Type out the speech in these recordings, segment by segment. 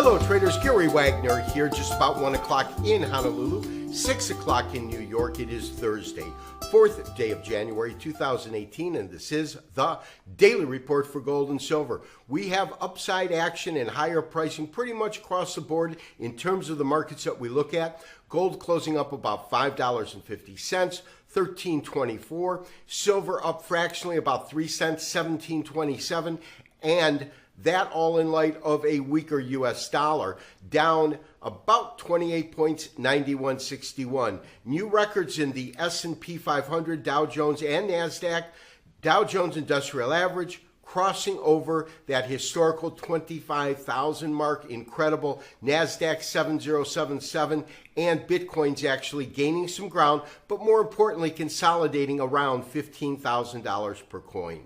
Hello traders, Gary Wagner here, just about 1 o'clock in Honolulu, 6 o'clock in New York. It is Thursday, 4th day of January 2018, and this is the Daily Report for Gold and Silver. We have upside action and higher pricing pretty much across the board in terms of the markets that we look at. Gold closing up about $5.50, $13.24. Silver up fractionally about 3 cents, $17.27, and that all in light of a weaker U.S. dollar, down about 28 points, 91.61. New records in the S&P 500, Dow Jones, and NASDAQ. Dow Jones Industrial Average crossing over that historical 25,000 mark. Incredible. NASDAQ 7077, and Bitcoin's actually gaining some ground, but more importantly, consolidating around $15,000 per coin.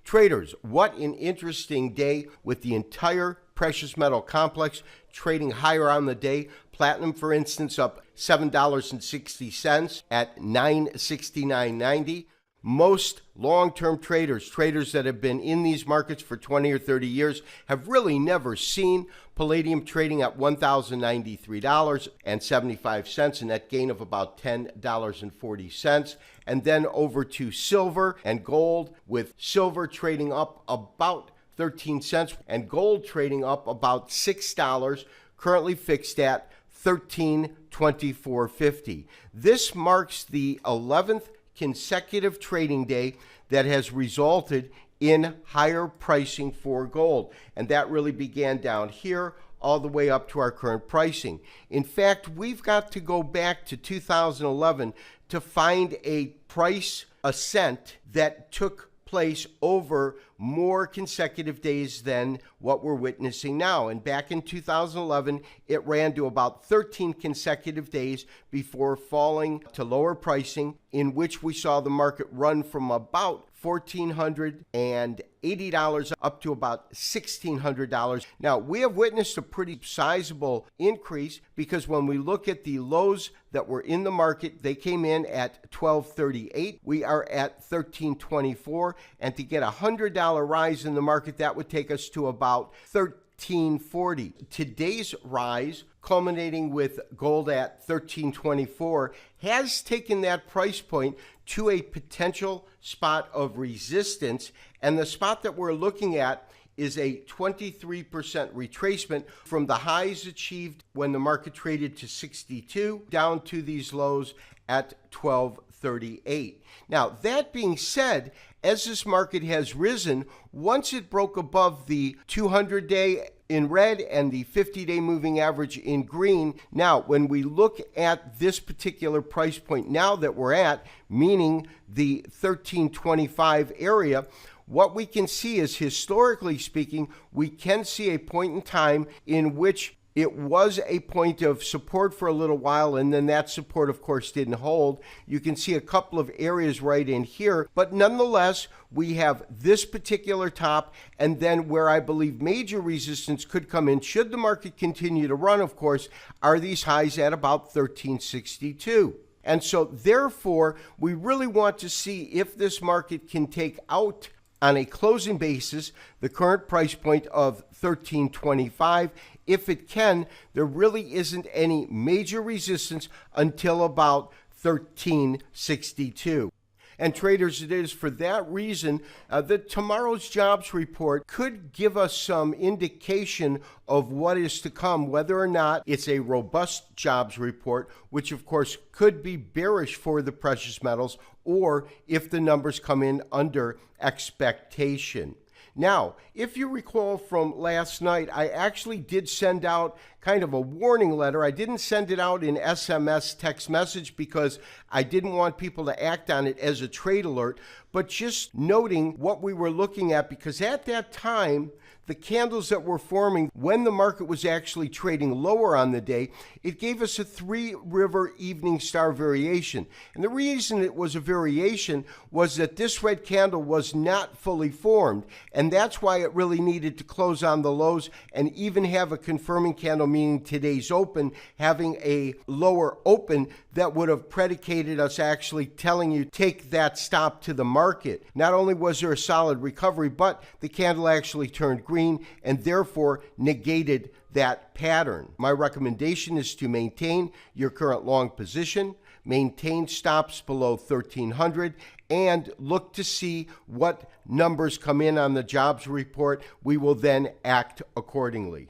Traders, what an interesting day with the entire precious metal complex trading higher on the day. Platinum, for instance, up $7.60 at $969.90. Most long-term traders that have been in these markets for 20 or 30 years, have really never seen palladium trading at $1,093.75, a net gain of about $10.40. And then over to silver and gold, with silver trading up about 13 cents and gold trading up about $6, currently fixed at $13.2450. This marks the 11th consecutive trading day that has resulted in higher pricing for gold. And that really began down here all the way up to our current pricing. In fact, we've got to go back to 2011 to find a price ascent that took place over more consecutive days than what we're witnessing now. And back in 2011, it ran to about 13 consecutive days before falling to lower pricing, in which we saw the market run from about $1,480 up to about $1,600. Now, we have witnessed a pretty sizable increase, because when we look at the lows that were in the market, they came in at $12.38. We are at $13.24. And to get a $100 rise in the market, that would take us to about $13.40. Today's rise, culminating with gold at $13.24, has taken that price point to a potential spot of resistance. And the spot that we're looking at is a 23% retracement from the highs achieved when the market traded to 62 down to these lows at 1238. Now, that being said, as this market has risen, once it broke above the 200-day in red and the 50-day moving average in green, now when we look at this particular price point now that we're at, meaning the 1325 area, what we can see is, historically speaking, we can see a point in time in which it was a point of support for a little while, and then that support, of course, didn't hold. You can see a couple of areas right in here, but nonetheless, we have this particular top, and then where I believe major resistance could come in, should the market continue to run, of course, are these highs at about 1362. And so, therefore, we really want to see if this market can take out, on a closing basis, the current price point of $13.25. If it can, there really isn't any major resistance until about $13.62. And traders, it is for that reason that tomorrow's jobs report could give us some indication of what is to come, whether or not it's a robust jobs report, which of course could be bearish for the precious metals, or if the numbers come in under expectation. Now, if you recall from last night, I actually did send out kind of a warning letter. I didn't send it out in SMS text message because I didn't want people to act on it as a trade alert, but just noting what we were looking at, because at that time, the candles that were forming when the market was actually trading lower on the day, it gave us a three-river evening star variation. And the reason it was a variation was that this red candle was not fully formed. And that's why it really needed to close on the lows and even have a confirming candle meaning today's open, having a lower open that would have predicated us actually telling you take that stop to the market. Not only was there a solid recovery, but the candle actually turned green and therefore negated that pattern. My recommendation is to maintain your current long position, maintain stops below 1300, and look to see what numbers come in on the jobs report. We will then act accordingly.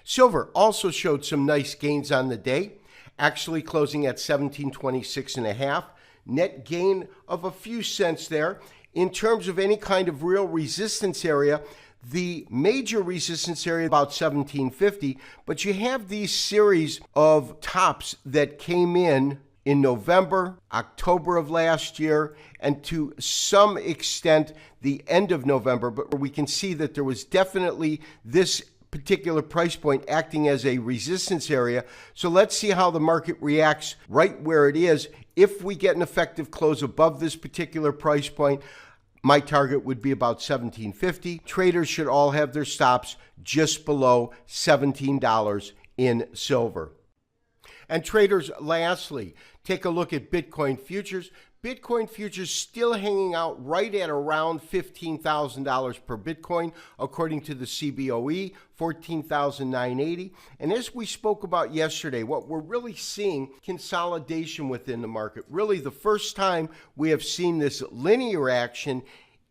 Silver also showed some nice gains on the day, actually closing at 1726.5. Net gain of a few cents there. In terms of any kind of real resistance area, the major resistance area about 1750, but you have these series of tops that came in November, October of last year, and to some extent the end of November, but we can see that there was definitely this particular price point acting as a resistance area. So let's see how the market reacts right where it is. If we get an effective close above this particular price point, my target would be about 1750. Traders should all have their stops just below $17 in silver. And traders, lastly, take a look at Bitcoin futures. Bitcoin futures still hanging out right at around $15,000 per Bitcoin, according to the CBOE, 14,980. And as we spoke about yesterday, what we're really seeing, consolidation within the market. Really the first time we have seen this linear action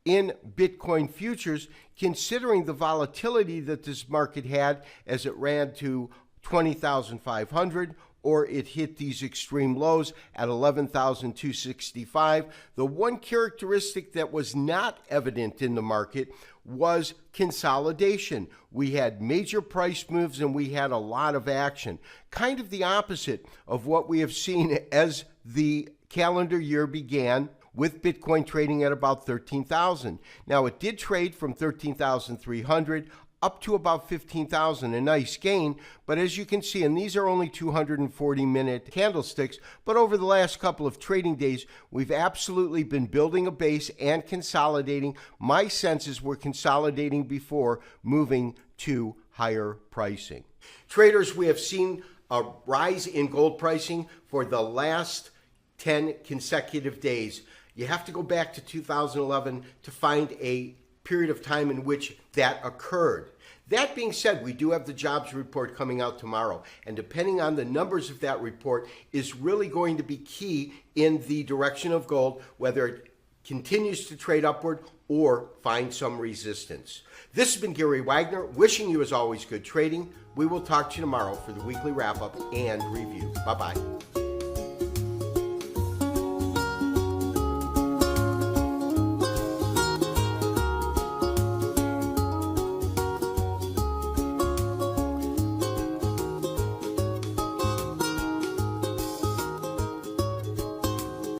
in Bitcoin futures, considering the volatility that this market had as it ran to 20,500, or it hit these extreme lows at 11,265. The one characteristic that was not evident in the market was consolidation. We had major price moves and we had a lot of action. Kind of the opposite of what we have seen as the calendar year began, with Bitcoin trading at about 13,000. Now, it did trade from 13,300 up to about 15,000, a nice gain. But as you can see, and these are only 240-minute candlesticks, but over the last couple of trading days, we've absolutely been building a base and consolidating. My sense is we're consolidating before moving to higher pricing. Traders, we have seen a rise in gold pricing for the last 10 consecutive days. You have to go back to 2011 to find a period of time in which that occurred. That being said, we do have the jobs report coming out tomorrow, and depending on the numbers of that report is really going to be key in the direction of gold, whether it continues to trade upward or find some resistance. This has been Gary Wagner, wishing you as always good trading. We will talk to you tomorrow for the weekly wrap-up and review. Bye-bye.